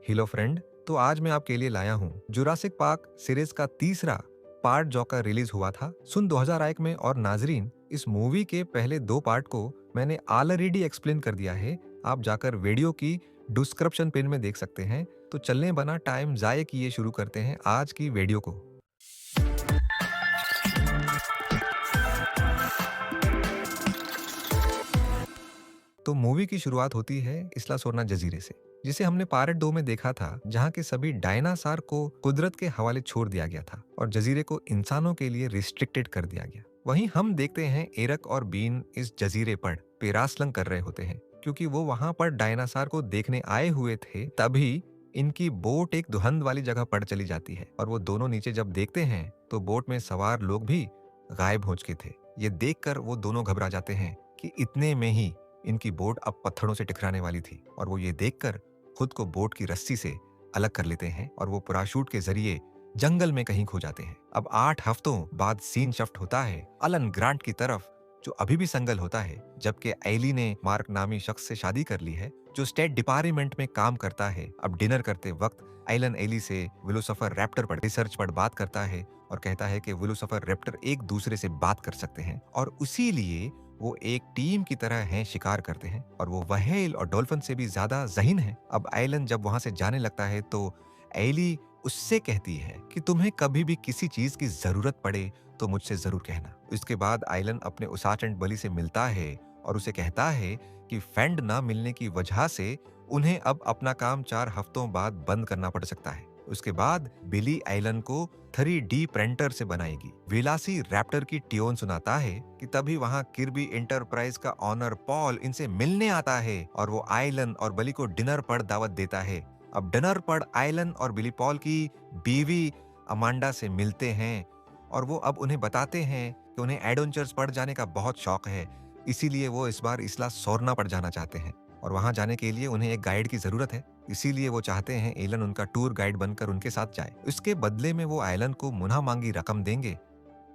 Hello friend. तो आज मैं आपके लिए लाया हूँ जुरासिक पार्क सीरीज का तीसरा पार्ट जो का रिलीज हुआ था सन 2001 में। और नाजरीन, इस मूवी के पहले दो पार्ट को मैंने ऑलरेडी एक्सप्लेन कर दिया है। आप जाकर वीडियो की डिस्क्रिप्शन पिन में देख सकते हैं। तो चलने बना टाइम जाए किए शुरू करते हैं आज की वीडियो को। तो मूवी की शुरुआत होती है इसला सोरना जजीरे से, जिसे हमने पार्ट 2 में देखा था, जहां के सभी डायनासोर को कुदरत के हवाले छोड़ दिया गया था और जजीरे को इंसानों के लिए रिस्ट्रिक्टेड कर दिया गया। वहीं हम देखते हैं एरक और बीन इस जजीरे पर पेरासलंग कर रहे होते हैं, क्योंकि वो वहां पर डायनासोर को देखने आए हुए थे। तभी इनकी बोट एक दुहंद वाली जगह पड़ चली जाती है और वो दोनों नीचे जब देखते हैं तो बोट में सवार लोग भी गायब हो चुके थे। ये देखकर वो दोनों घबरा जाते हैं कि इतने में ही इनकी बोट अब पत्थरों से टकराने वाली थी और वो ये देखकर खुद को बोट की रस्सी से अलग कर लेते हैं और वो पैराशूट के जरिए जंगल में कहीं खो जाते हैं। अब 8 हफ्तों बाद सीन शिफ्ट होता है अलन ग्रांट की तरफ, जो अभी भी सिंगल होता है, जबकि एली ने मार्क नामी शख्स से शादी कर ली है जो स्टेट डिपार्टमेंट में काम करता है। अब डिनर करते वक्त एलन एली से वेलोसिफर रैप्टर पर रिसर्च पर बात करता है और कहता है कि वेलोसिफर रैप्टर एक दूसरे से बात कर सकते हैं और उसी लिए वो एक टीम की तरह हैं, शिकार करते हैं और वो व्हेल और डॉल्फिन से भी ज्यादा ज़हीन है। अब एलन जब वहां से जाने लगता है तो एली उससे कहती है कि तुम्हें कभी भी किसी चीज की जरूरत पड़े तो मुझसे जरूर कहना। इसके बाद एलन अपने उसाटेंट बली से मिलता है और उसे कहता है कि फैंड ना मिलने की वजह से उन्हें अब अपना काम 4 हफ्तों बाद बंद करना पड़ सकता है। उसके बाद बिली एलन को 3D प्रिंटर से बनाएगी। विलासी रैप्टर की ट्यून सुनाता है कि तभी वहां किर्बी एंटरप्राइज का ऑनर पॉल इनसे मिलने आता है और वो एलन और बली को डिनर पर दावत देता है। अब डिनर पर एलन और बिली पॉल की बीवी अमांडा से मिलते हैं और वो अब उन्हें बताते हैं कि उन्हें एडवेंचर्स पर जाने का बहुत शौक है, इसीलिए वो इस बार इसला सोरना पर जाना चाहते हैं और वहां जाने के लिए उन्हें एक गाइड की जरूरत है। इसीलिए वो चाहते हैं एलन उनका टूर गाइड बनकर उनके साथ जाए। इसके बदले में वो एलन को मुनाह मांगी रकम देंगे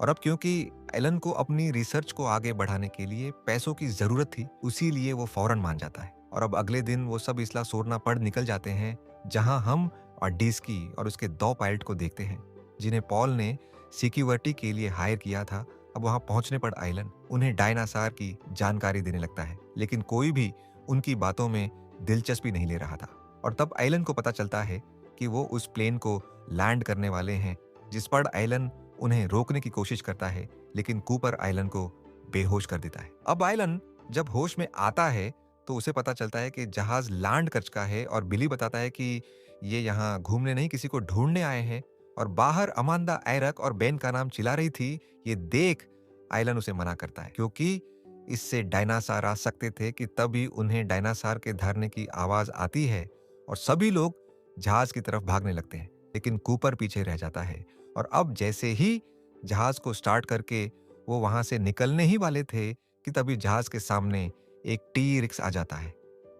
और अब क्योंकि एलन को अपनी रिसर्च को आगे बढ़ाने के लिए पैसों की जरूरत थी, इसीलिए वो फौरन मान जाता है। और अब अगले दिन वो सब इसला सोरना पढ़ निकल जाते हैं, जहां हम डिस्की और उसके 2 पायलट को देखते हैं जिन्हें पॉल ने सिक्योरिटी के लिए हायर किया था। अब वहां पहुंचने पर एलन उन्हें डायनासोर की जानकारी देने लगता है, लेकिन कोई भी उनकी बातों में दिलचस्पी नहीं ले रहा था। और तब एलन को पता चलता है कि वो उस प्लेन को लैंड करने वाले हैं, जिस पर एलन उन्हें रोकने की कोशिश करता है, लेकिन कूपर एलन को बेहोश कर देता है। अब एलन जब होश में आता है तो उसे पता चलता है कि जहाज लैंड कर चुका है और बिली बताता है कि ये यहाँ घूमने नहीं, किसी को ढूंढने आए हैं। और बाहर अमांदा, एरक और बेन का नाम चिल्ला रही थी। ये देख एलन उसे मना करता है, क्योंकि इससे डायनासोर आ सकते थे कि तभी उन्हें डायनासोर के धरने की आवाज आती है और सभी लोग जहाज की तरफ भागने लगते हैं, लेकिन कूपर पीछे रह जाता है। और अब जैसे ही जहाज को स्टार्ट करके वो वहां से निकलने ही वाले थे कि तभी जहाज के सामने एक टी-रिक्स आ जाता है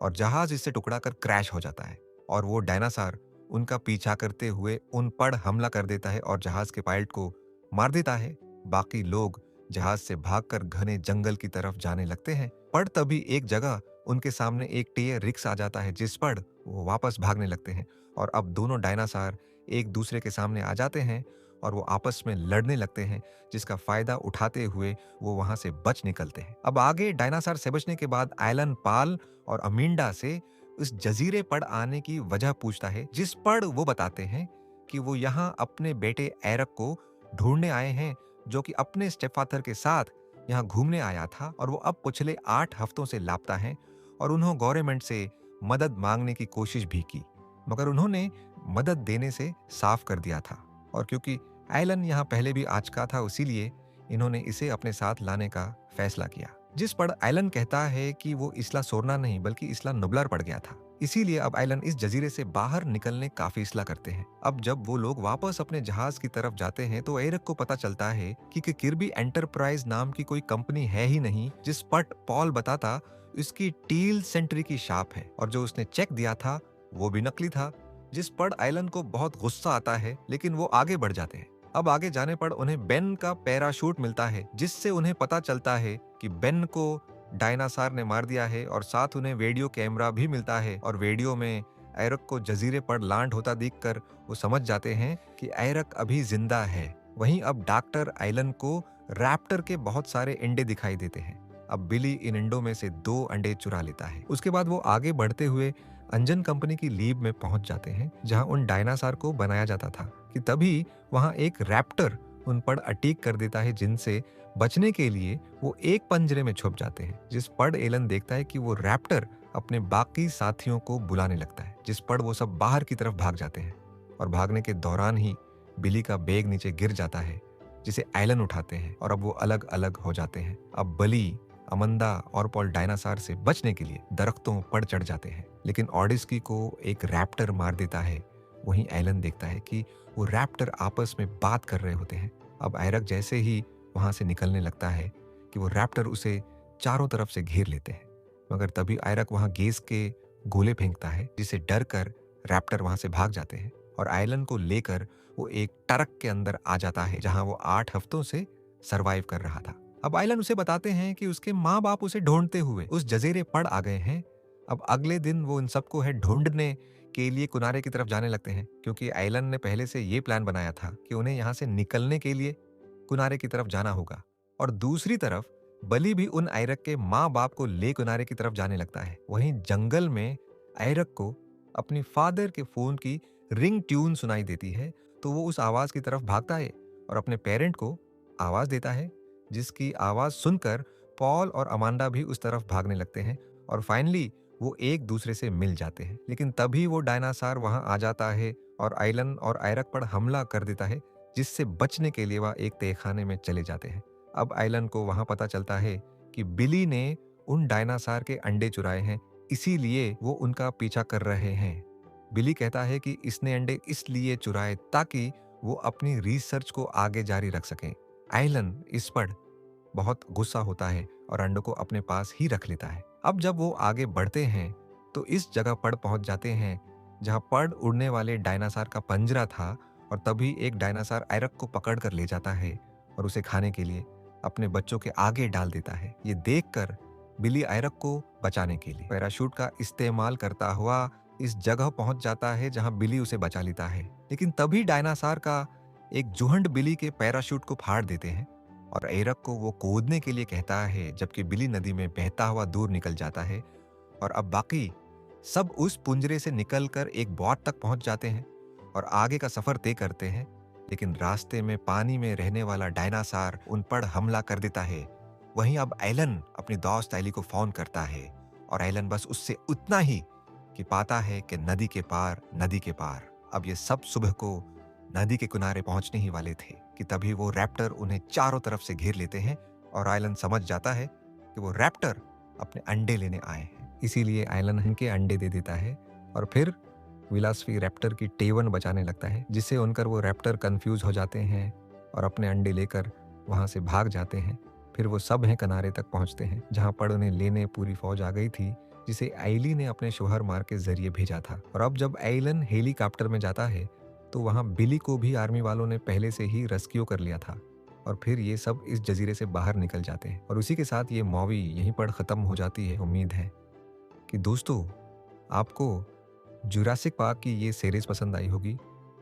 और जहाज इससे टुकड़ा कर क्रैश हो जाता है और वो डायनासोर उनका पीछा करते हुए उन पर हमला कर देता है और जहाज के पायलट को मार देता है। बाकी लोग जहाज से भागकर घने जंगल की तरफ जाने लगते हैं, पर तभी एक जगह उनके सामने एक टी-रिक्स आ जाता है, जिस पर वो वापस भागने लगते हैं और अब दोनों डायनासोर एक दूसरे के सामने आ जाते हैं और वो आपस में लड़ने लगते हैं, जिसका फायदा उठाते हुए वो वहां से बच निकलते हैं। अब आगे डायनासोर से बचने के बाद एलन पाल और अमींडा से उस जजीरे पर आने की वजह पूछता है, जिस पर वो बताते हैं कि वो यहाँ अपने बेटे एरक को ढूंढने आए हैं, जो कि अपने स्टेपफादर के साथ यहाँ घूमने आया था और वो अब पिछले 8 हफ्तों से लापता है। और उन्होंने गवर्नमेंट से मदद मांगने की कोशिश भी की, मगर उन्होंने मदद देने से साफ कर दिया था। और क्योंकि एलन यहाँ पहले भी आ चुका था, इसीलिए इन्होंने इसे अपने साथ लाने का फैसला किया, जिस पर एलन कहता है कि वो इसला सोरना नहीं बल्कि इसला नुबलर पड़ गया था। इसीलिए अब एलन इस जजीरे से बाहर निकलने का फैसला करते हैं। अब जब वो लोग वापस अपने जहाज की तरफ जाते हैं तो एरक को पता चलता है कि किर्बी एंटरप्राइज नाम की कोई कंपनी है ही नहीं, जिस पर पॉल बताता इसकी टील सेंट्री की शॉप है और जो उसने चेक दिया था वो भी नकली था, जिस पर एलन को बहुत गुस्सा आता है, लेकिन वो आगे बढ़ जाते हैं। अब आगे जाने पर उन्हें बेन का पैराशूट मिलता है, जिससे उन्हें पता चलता है कि बेन को डायनासोर ने मार दिया है और साथ उन्हें वीडियो कैमरा भी मिलता है और वीडियो में एरक को जजीरे पर लैंड होता देखकर वो समझ जाते हैं कि एरक अभी जिंदा है। वहीं अब डॉक्टर आइलन को रैप्टर के बहुत सारे अंडे दिखाई देते हैं। अब बिली इन अंडों में से 2 अंडे चुरा लेता है। उसके बाद वो आगे बढ़ते हुए अंजन कंपनी की लीब में पहुंच जाते हैं, जहां उन डायनासोर को बनाया जाता था। कि तभी वहां एक रैप्टर उन पर अटैक कर देता है, जिनसे बचने के लिए वो एक पंजरे में छुप जाते हैं। जिस पर एलन देखता है कि वो रैप्टर अपने बाकी साथियों को बुलाने लगता है, जिस पर वो सब बाहर की तरफ भाग जाते हैं। और भागने के दौरान ही बिली का बैग नीचे गिर जाता है, जिसे एलन उठाते हैं और अब वो अलग अलग हो जाते हैं। अब बली, अमंदा और पॉल डायनासोर से बचने के लिए दरख्तों पर चढ़ जाते हैं, लेकिन ऑडिस्की को एक रैप्टर मार देता है। वहीं एलन देखता है कि वो रैप्टर आपस में बात कर रहे होते हैं। अब एरक जैसे ही वहां से निकलने लगता है कि वो रैप्टर उसे चारों तरफ से घेर लेते हैं, मगर तभी एरक वहां गैस के गोले फेंकता है, जिसे डर कर रैप्टर वहां से भाग जाते हैं और एलन को लेकर वो एक ट्रक के अंदर आ जाता है, जहां वो 8 हफ्तों से सरवाइव कर रहा था। अब एलन उसे बताते हैं कि उसके माँ बाप उसे ढूंढते हुए उस जजीरे पर आ गए हैं। अब अगले दिन वो इन सबको है ढूंढने के लिए किनारे की तरफ जाने लगते हैं, क्योंकि एलन ने पहले से ये प्लान बनाया था कि उन्हें यहाँ से निकलने के लिए किनारे की तरफ जाना होगा। और दूसरी तरफ बली भी उन एरक के माँ बाप को ले किनारे की तरफ जाने लगता है। वहीं जंगल में एरक को अपनी फादर के फोन की रिंग ट्यून सुनाई देती है, तो वो उस आवाज की तरफ भागता है और अपने पेरेंट को आवाज देता है, जिसकी आवाज सुनकर पॉल और अमांडा भी उस तरफ भागने लगते हैं और फाइनली वो एक दूसरे से मिल जाते हैं। लेकिन तभी वो डायनासोर वहां आ जाता है और एलन और एरक पर हमला कर देता है, जिससे बचने के लिए वह एक तहखाने में चले जाते हैं। अब एलन को वहां पता चलता है कि बिली ने उन डायनासोर के अंडे चुराए हैं, इसीलिए वो उनका पीछा कर रहे हैं। बिली कहता है कि इसने अंडे इसलिए चुराए ताकि वो अपनी रिसर्च को आगे जारी रख सकें। एलन इस पर बहुत गुस्सा होता है और अंडों को अपने पास ही रख लेता है। अब जब वो आगे बढ़ते हैं तो इस जगह पर पहुंच जाते हैं जहां पर उड़ने वाले डायनासोर का पंजरा था, और तभी एक डायनासोर एरक को पकड़ कर ले जाता है और उसे खाने के लिए अपने बच्चों के आगे डाल देता है। ये देखकर बिली एरक को बचाने के लिए पैराशूट का इस्तेमाल करता हुआ इस जगह पहुंच जाता है जहां बिली उसे बचा लेता है। लेकिन तभी डायनासोर का एक जुहंड बिली के पैराशूट को फाड़ देते हैं और एरक को वो कूदने के लिए कहता है, जबकि बिली नदी में बहता हुआ दूर निकल जाता है। और अब बाकी सब उस पुंजरे से निकलकर एक बोट तक पहुंच जाते हैं और आगे का सफर तय करते हैं। लेकिन रास्ते में पानी में रहने वाला डायनासोर उन पर हमला कर देता है। वहीं अब एलन अपनी दोस्त एली को फोन करता है और एलन बस उससे उतना ही कि पाता है कि नदी के पार। अब ये सब सुबह को नदी के किनारे पहुंचने ही वाले थे कि तभी वो रैप्टर उन्हें चारों तरफ से घेर लेते हैं और एलन समझ जाता है कि वो रैप्टर अपने अंडे लेने आए हैं। इसीलिए एलन उनके अंडे दे देता है और फिर विलासफी रैप्टर की टेवन बचाने लगता है, जिससे उनकर वो रैप्टर कंफ्यूज हो जाते हैं और अपने अंडे लेकर वहां से भाग जाते हैं। फिर वो सब हैं किनारे तक पहुंचते हैं, जहां पर उन्हें लेने पूरी फौज आ गई थी, जिसे एली ने अपने शोहर मार के जरिए भेजा था। और अब जब एलन हेलीकॉप्टर में जाता है तो वहां बिली को भी आर्मी वालों ने पहले से ही रेस्क्यू कर लिया था। और फिर ये सब इस जजीरे से बाहर निकल जाते हैं और उसी के साथ ये मूवी यहीं पर ख़त्म हो जाती है। उम्मीद है कि दोस्तों आपको जुरासिक पार्क की ये सीरीज़ पसंद आई होगी।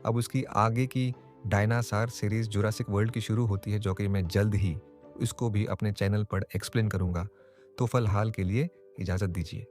अब उसकी आगे की डायनासोर सीरीज़ जुरासिक वर्ल्ड की शुरू होती है, जो कि मैं जल्द ही इसको भी अपने चैनल पर एक्सप्लेन करूँगा। तो फ़िलहाल के लिए इजाज़त दीजिए।